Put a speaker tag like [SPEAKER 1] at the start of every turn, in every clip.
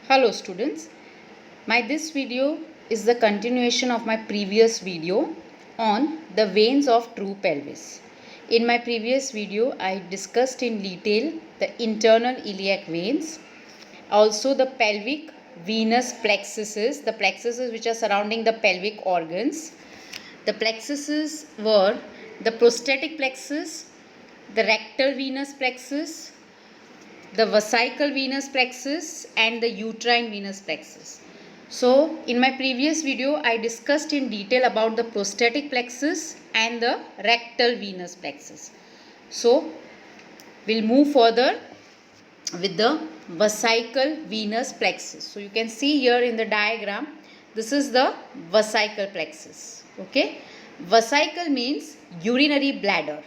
[SPEAKER 1] Hello students, this video is the continuation of my previous video on the veins of true pelvis. In my previous video, I discussed in detail the internal iliac veins, also the pelvic venous plexuses, the plexuses which are surrounding the pelvic organs. The plexuses were the prostatic plexus, the rectal venous plexus, the vesical venous plexus and the uterine venous plexus. So in my previous video I discussed in detail about the prostatic plexus and the rectal venous plexus. So we'll move further with the vesical venous plexus. So you can see here in the diagram, this is the vesical plexus. Okay, vesical means urinary bladder.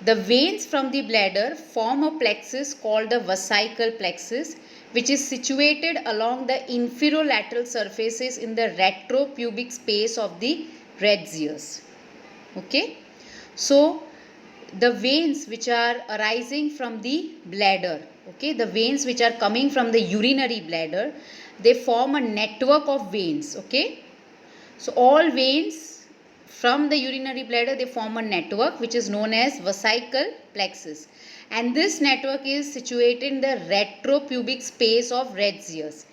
[SPEAKER 1] The veins from the bladder form a plexus called the vesical plexus, which is situated along the inferolateral surfaces in the retropubic space of the radius. Okay, so the veins which are arising from the bladder, okay, the veins which are coming from the urinary bladder, they form a network of veins. Okay, so all veins from the urinary bladder, they form a network which is known as vesical plexus, and this network is situated in the retropubic space of radius.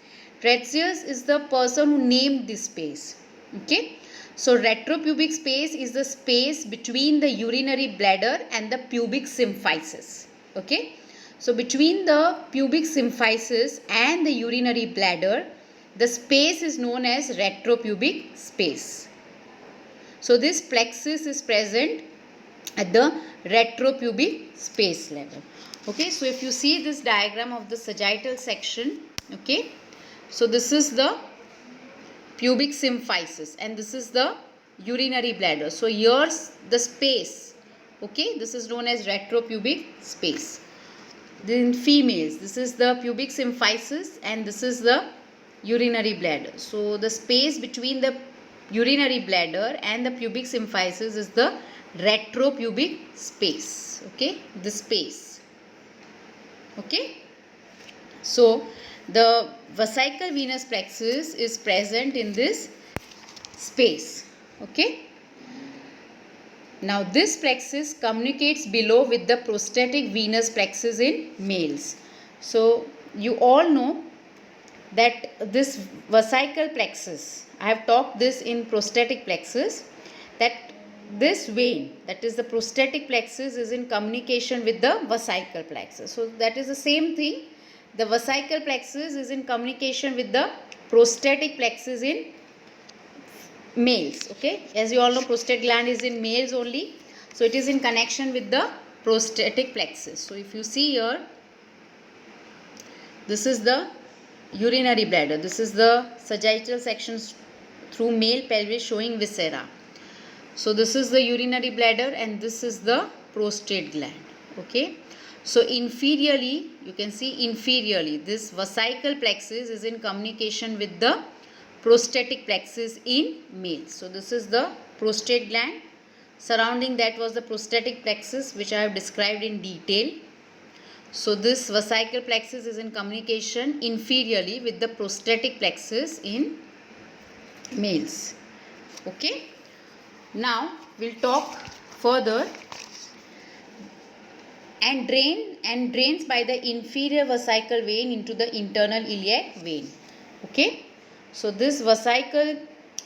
[SPEAKER 1] Radius is the person who named this space. Okay, so retropubic space is the space between the urinary bladder and the pubic symphysis. Okay, so between the pubic symphysis and the urinary bladder, the space is known as retropubic space. So this plexus is present at the retropubic space level. Okay, so if you see this diagram of the sagittal section, okay, so this is the pubic symphysis and this is the urinary bladder. So here's the space. Okay, this is known as retropubic space. In females, this is the pubic symphysis and this is the urinary bladder. So the space between the urinary bladder and the pubic symphysis is the retropubic space. Okay, the space. Okay, so the vesical venous plexus is present in this space. Okay, now this plexus communicates below with the prostatic venous plexus in males. So you all know that this vesical plexus, I have talked this in prostatic plexus, that this vein, that is the prostatic plexus, is in communication with the vesical plexus. So that is the same thing. The vesical plexus is in communication with the prostatic plexus in males. Okay, as you all know, prostate gland is in males only, so it is in connection with the prostatic plexus. So if you see here, this is the urinary bladder, this is the sagittal sections through male pelvis showing viscera. So this is the urinary bladder and this is the prostate gland. Okay, so inferiorly, you can see inferiorly, this vesical plexus is in communication with the prostatic plexus in males. So this is the prostate gland, surrounding that was the prostatic plexus which I have described in detail. So this vesical plexus is in communication inferiorly with the prostatic plexus in males. Okay, now we'll talk further. And drains by the inferior vesical vein into the internal iliac vein. Okay, so this vesical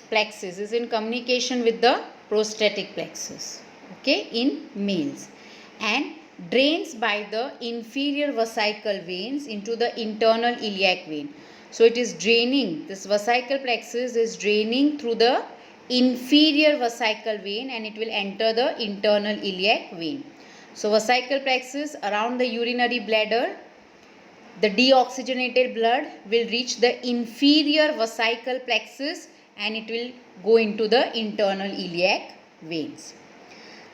[SPEAKER 1] plexus is in communication with the prostatic plexus, okay, in males, and drains by the inferior vesical veins into the internal iliac vein. So it is draining, this vesical plexus is draining through the inferior vesical vein and it will enter the internal iliac vein. So vesical plexus around the urinary bladder, the deoxygenated blood will reach the inferior vesical plexus and it will go into the internal iliac veins.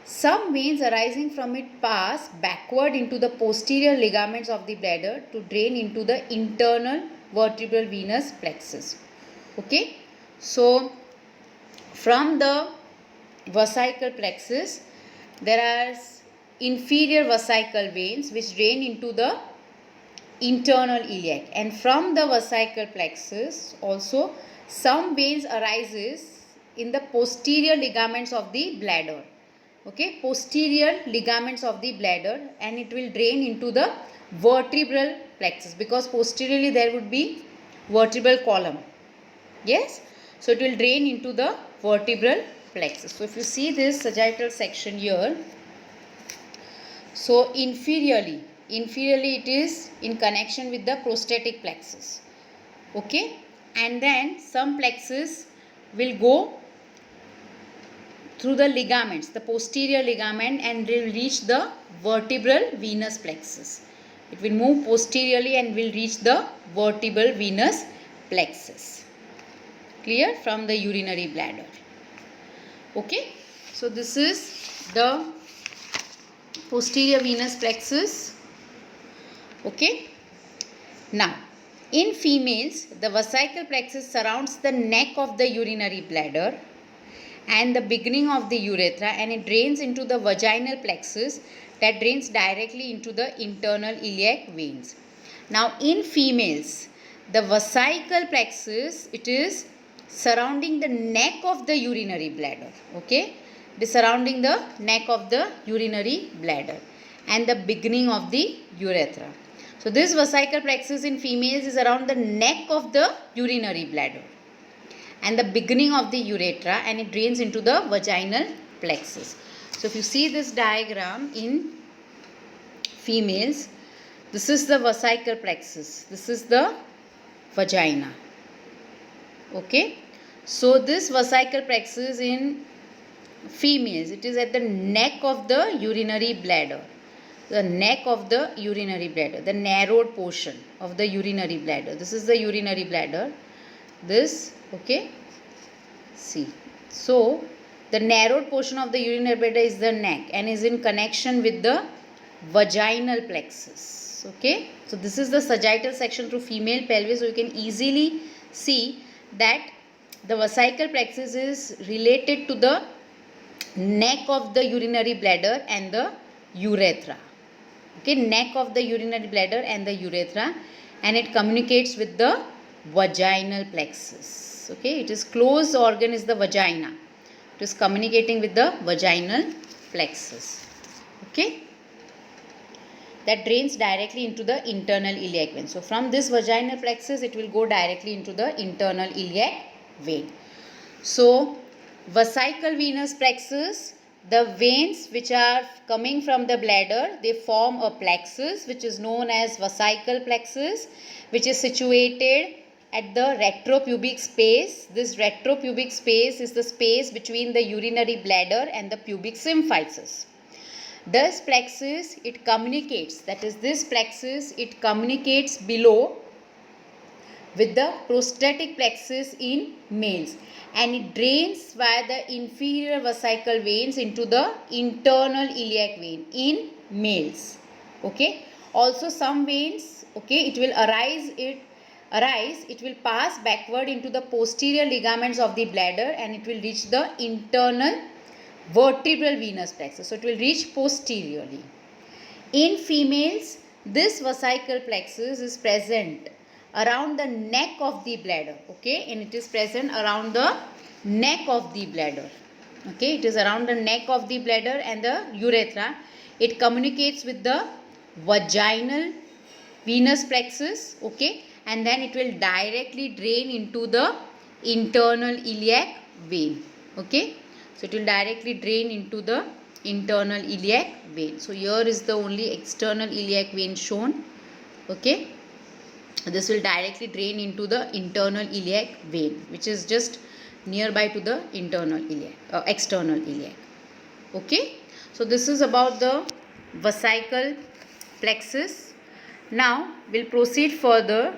[SPEAKER 1] Some veins arising from it pass backward into the posterior ligaments of the bladder to drain into the internal vertebral venous plexus. Okay, so from the vesical plexus, there are inferior vesical veins which drain into the internal iliac, and from the vesical plexus also some veins arises in the posterior ligaments of the bladder. Okay, posterior ligaments of the bladder, and it will drain into the vertebral plexus, because posteriorly there would be vertebral column. Yes, so it will drain into the vertebral plexus. So if you see this sagittal section here, so inferiorly it is in connection with the prostatic plexus. Okay, and then some plexus will go through the ligaments, the posterior ligament, and will reach the vertebral venous plexus. It will move posteriorly and will reach the vertebral venous plexus. Clear? From the urinary bladder. Okay, so this is the posterior venous plexus. Okay, now in females the vesical plexus surrounds the neck of the urinary bladder and the beginning of the urethra, and it drains into the vaginal plexus that drains directly into the internal iliac veins. Now in females the vesical plexus, it is surrounding the neck of the urinary bladder. Okay, it is surrounding the neck of the urinary bladder and the beginning of the urethra. So this vesical plexus in females is around the neck of the urinary bladder and the beginning of the urethra, and it drains into the vaginal plexus. So if you see this diagram in females, this is the vesical plexus, this is the vagina. Okay, so this vesical plexus in females, it is at the neck of the urinary bladder, the neck of the urinary bladder, the narrowed portion of the urinary bladder. This is the urinary bladder, this. Okay, see, so the narrowed portion of the urinary bladder is the neck and is in connection with the vaginal plexus. Okay, so this is the sagittal section through female pelvis. So you can easily see that the vesical plexus is related to the neck of the urinary bladder and the urethra. Okay, neck of the urinary bladder and the urethra, and it communicates with the vaginal plexus. Okay, it is closed organ is the vagina. It is communicating with the vaginal plexus. Okay, that drains directly into the internal iliac vein. So from this vaginal plexus, it will go directly into the internal iliac vein. So vesical venous plexus, the veins which are coming from the bladder, they form a plexus which is known as vesical plexus, which is situated at the retropubic space. This retropubic space is the space between the urinary bladder and the pubic symphysis. This plexus, it communicates, that is this plexus, it communicates below with the prostatic plexus in males, and it drains via the inferior vesical veins into the internal iliac vein in males. Okay, also some veins, okay, it will arise, it will pass backward into the posterior ligaments of the bladder, and it will reach the internal vertebral venous plexus. So it will reach posteriorly. In females, this vesical plexus is present around the neck of the bladder. Okay, and it is present around the neck of the bladder. Okay, it is around the neck of the bladder and the urethra. It communicates with the vaginal venous plexus. Okay, and then it will directly drain into the internal iliac vein. Okay, so it will directly drain into the internal iliac vein. So here is the only external iliac vein shown. Okay, this will directly drain into the internal iliac vein, which is just nearby to the internal iliac, external iliac. Okay, so this is about the vesical plexus. Now we'll proceed further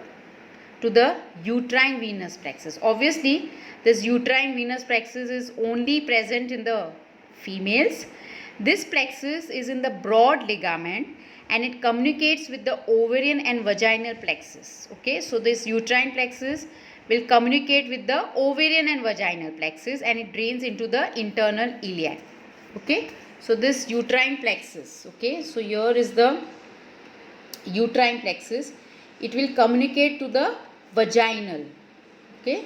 [SPEAKER 1] to the uterine venous plexus. Obviously, this uterine venous plexus is only present in the females. This plexus is in the broad ligament, and it communicates with the ovarian and vaginal plexus. Okay, so this uterine plexus will communicate with the ovarian and vaginal plexus, and it drains into the internal iliac. Okay, so this uterine plexus. Okay, so here is the uterine plexus. it will communicate to the vaginal. Okay,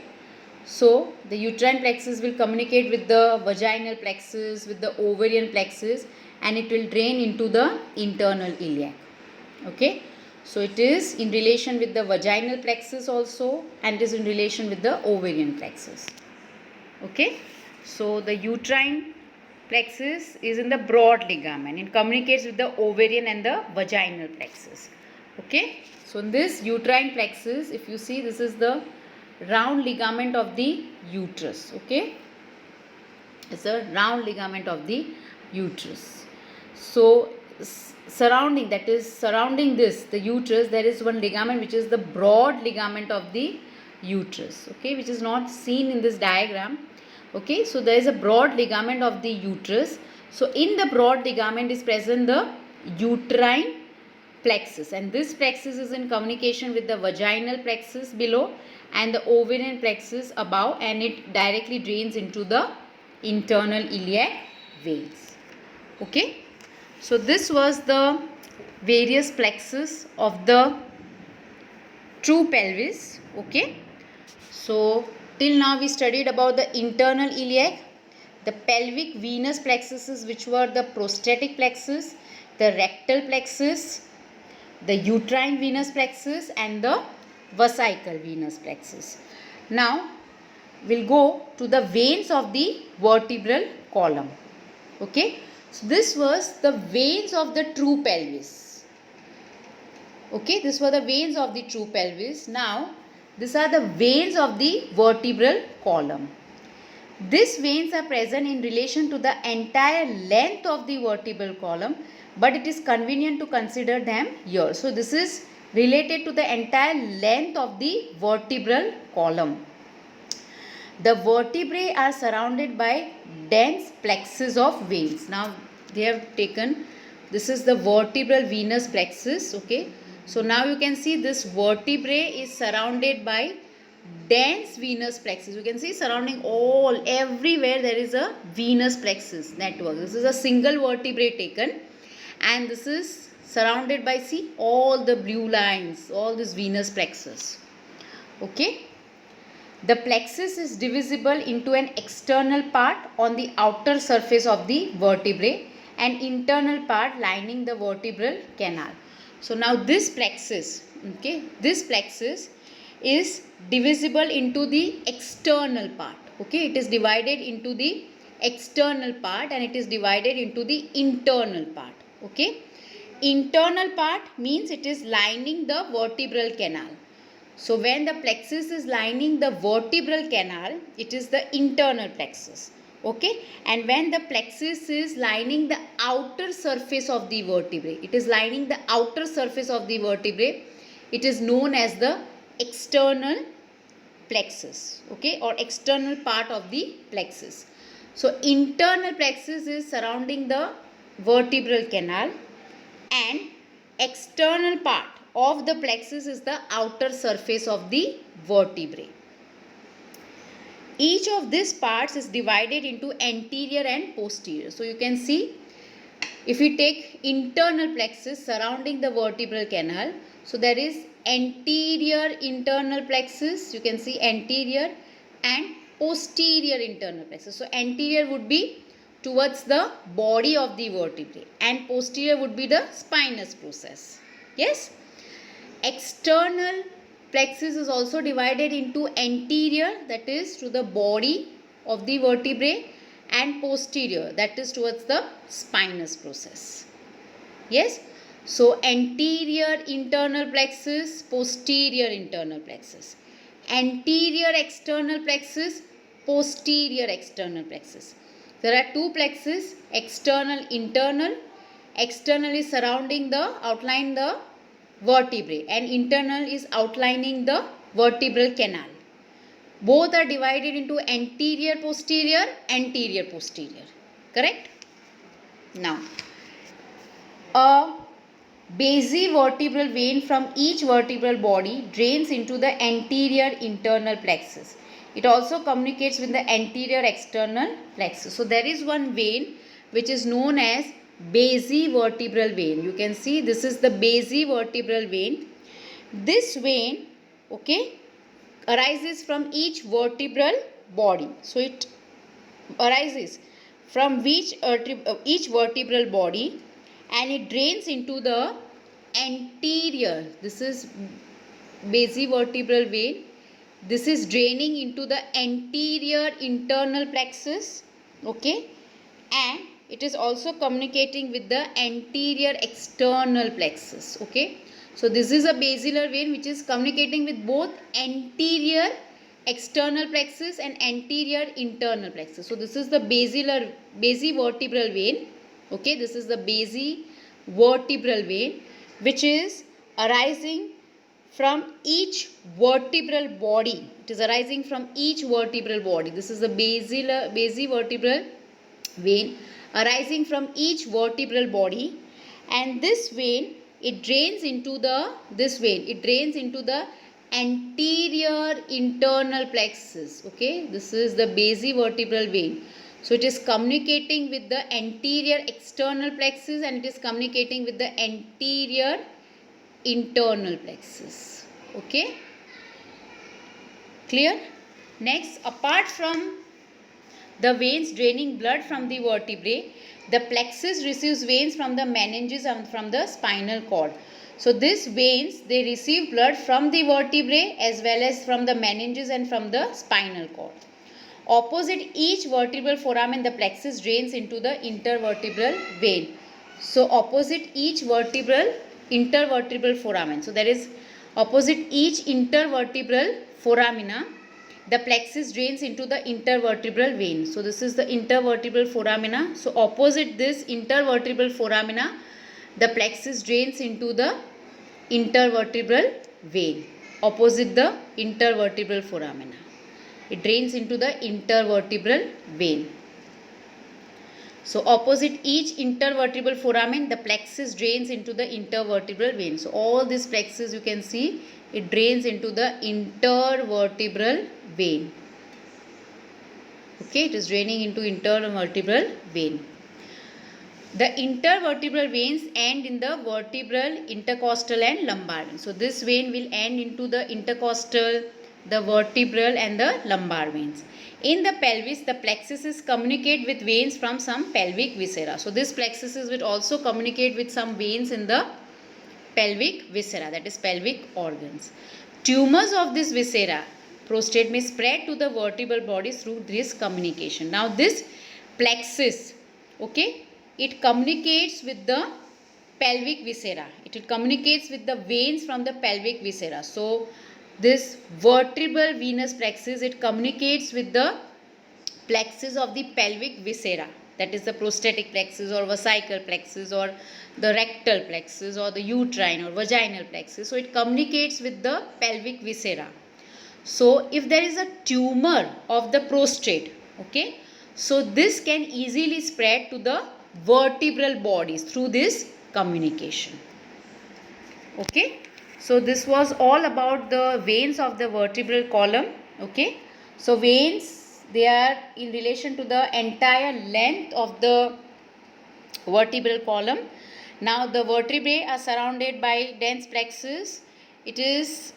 [SPEAKER 1] so the uterine plexus will communicate with the vaginal plexus, with the ovarian plexus, and it will drain into the internal iliac. Okay, so it is in relation with the vaginal plexus also, and it is in relation with the ovarian plexus. Okay, so the uterine plexus is in the broad ligament. It communicates with the ovarian and the vaginal plexus. Okay, so in this uterine plexus, if you see, this is the round ligament of the uterus. Okay, it's a round ligament of the uterus. So surrounding this, the uterus, there is one ligament which is the broad ligament of the uterus. Okay, which is not seen in this diagram. Okay, so there is a broad ligament of the uterus. So in the broad ligament is present the uterine plexus, and this plexus is in communication with the vaginal plexus below and the ovarian plexus above, and it directly drains into the internal iliac veins. Okay, so this was the various plexus of the true pelvis. Okay, so till now we studied about the internal iliac, the pelvic venous plexuses, which were the prostatic plexus, the rectal plexus, the uterine venous plexus, and the vesical venous plexus. Now we'll go to the veins of the vertebral column. Okay, so this was the veins of the true pelvis. Okay, these were the veins of the true pelvis. Now these are the veins of the vertebral column. These veins are present in relation to the entire length of the vertebral column, but it is convenient to consider them here. So this is related to the entire length of the vertebral column. The vertebrae are surrounded by dense plexus of veins. Now they have taken, this is the vertebral venous plexus. Okay, so now you can see this vertebrae is surrounded by dense venous plexus. You can see surrounding everywhere there is a venous plexus network. This is a single vertebrae taken, and this is surrounded by, see, all the blue lines, all this venous plexus. Okay, the plexus is divisible into an external part on the outer surface of the vertebrae and internal part lining the vertebral canal. So now this plexus, okay, this plexus is divisible into the external part. Okay, it is divided into the external part and it is divided into the internal part. Okay, internal part means it is lining the vertebral canal. So when the plexus is lining the vertebral canal, it is the internal plexus. Okay, and when the plexus is lining the outer surface of the vertebrae, it is lining the outer surface of the vertebrae, it is known as the external plexus. Okay, or external part of the plexus. So internal plexus is surrounding the vertebral canal, and external part of the plexus is the outer surface of the vertebrae. Each of these parts is divided into anterior and posterior. So you can see, if we take internal plexus surrounding the vertebral canal, so there is anterior internal plexus, you can see anterior, and posterior internal plexus. So anterior would be towards the body of the vertebrae and posterior would be the spinous process. Yes, external plexus is also divided into anterior, that is to the body of the vertebrae, and posterior, that is towards the spinous process. Yes, so anterior internal plexus, posterior internal plexus, anterior external plexus, posterior external plexus. There are two plexus, external, internal. External is surrounding the, outline the vertebrae, and internal is outlining the vertebral canal. Both are divided into anterior posterior, anterior posterior. Correct? Now, a basivertebral vein from each vertebral body drains into the anterior internal plexus. It also communicates with the anterior external plexus. So there is one vein which is known as basivertebral vein. You can see this is the basivertebral vein This vein, okay, arises from each vertebral body. So it arises from each vertebral body, and it drains into the anterior. This is basivertebral vein. This is draining into the anterior internal plexus, okay, and it is also communicating with the anterior external plexus, okay. So this is a basilar vein which is communicating with both anterior external plexus and anterior internal plexus. So this is the basivertebral vein, okay. This is the basivertebral vein which is arising from each vertebral body. It is arising from each vertebral body. This is the basivertebral vein arising from each vertebral body, and this vein, it drains into the anterior internal plexus, okay. This is the basivertebral vein. So it is communicating with the anterior external plexus, and it is communicating with the anterior internal plexus, okay. Clear? Next, apart from the veins draining blood from the vertebrae, the plexus receives veins from the meninges and from the spinal cord. So these veins, they receive blood from the vertebrae as well as from the meninges and from the spinal cord. Opposite each vertebral foramen, the plexus drains into the intervertebral vein. So opposite each intervertebral foramen. So there is opposite each intervertebral foramina, the plexus drains into the intervertebral vein. So this is the intervertebral foramina. So opposite this intervertebral foramina, the plexus drains into the intervertebral vein. Opposite the intervertebral foramina, it drains into the intervertebral vein. So opposite each intervertebral foramen, the plexus drains into the intervertebral vein. So all these plexus you can see, it drains into the intervertebral vein. Okay, it is draining into intervertebral vein. The intervertebral veins end in the vertebral, intercostal and lumbar vein. So this vein will end into the intercostal, the vertebral and the lumbar veins. In the pelvis, the plexuses communicate with veins from some pelvic viscera. So this plexuses will also communicate with some veins in the pelvic viscera, that is pelvic organs. Tumors of this viscera, prostate, may spread to the vertebral bodies through this communication. Now this plexus, okay, it communicates with the pelvic viscera. It communicates with the veins from the pelvic viscera. So this vertebral venous plexus, it communicates with the plexus of the pelvic viscera, that is the prostatic plexus or vesical plexus or the rectal plexus or the uterine or vaginal plexus. So it communicates with the pelvic viscera. So if there is a tumor of the prostate, okay, so this can easily spread to the vertebral bodies through this communication, okay. So this was all about the veins of the vertebral column, okay. So veins, they are in relation to the entire length of the vertebral column. Now the vertebrae are surrounded by dense plexus. It is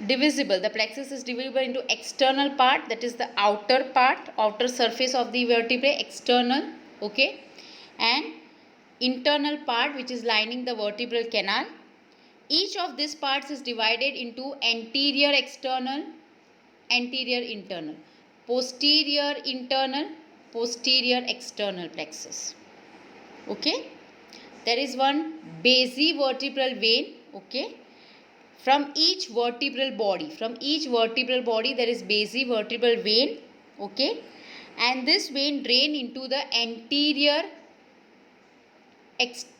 [SPEAKER 1] divisible. The plexus is divisible into external part, that is the outer part, outer surface of the vertebrae, external, okay, and internal part which is lining the vertebral canal. Each of these parts is divided into anterior external, anterior internal, posterior internal, posterior external plexus, okay. There is one basivertebral vein, okay. From each vertebral body, there is basivertebral vein, okay, and this vein drain into the anterior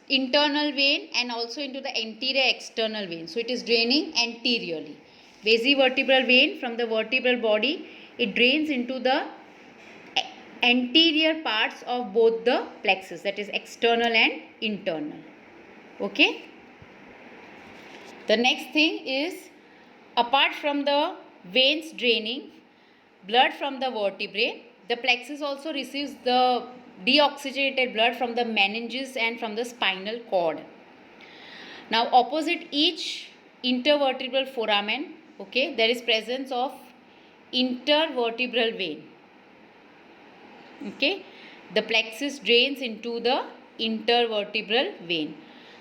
[SPEAKER 1] internal vein and also into the anterior external vein. So it is draining anteriorly. Basivertebral vein from the vertebral body, it drains into the anterior parts of both the plexus, that is external and internal, okay. The next thing is, apart from the veins draining blood from the vertebrae, the plexus also receives the deoxygenated blood from the meninges and from the spinal cord. Now opposite each intervertebral foramen. Okay, there is presence of intervertebral vein. Okay, the plexus drains into the intervertebral vein.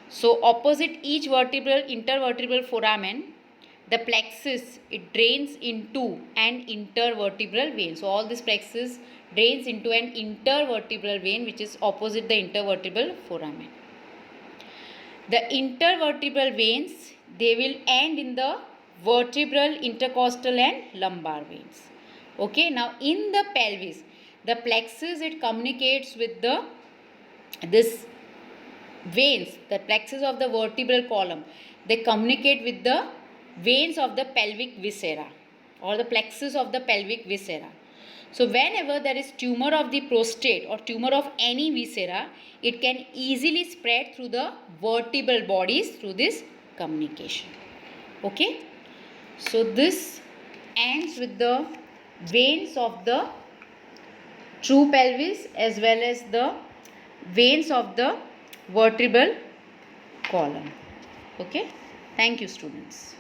[SPEAKER 1] So opposite each intervertebral foramen, the plexus, it drains into an intervertebral vein. So all this plexus drains into an intervertebral vein which is opposite the intervertebral foramen. The intervertebral veins, they will end in the vertebral, intercostal and lumbar veins. Okay, now in the pelvis, the plexus, it communicates with this veins, the plexus of the vertebral column, they communicate with the veins of the pelvic viscera or the plexus of the pelvic viscera. So whenever there is tumor of the prostate or tumor of any viscera, it can easily spread through the vertebral bodies through this communication. Okay, so this ends with the veins of the true pelvis as well as the veins of the vertebral column. Okay, thank you students.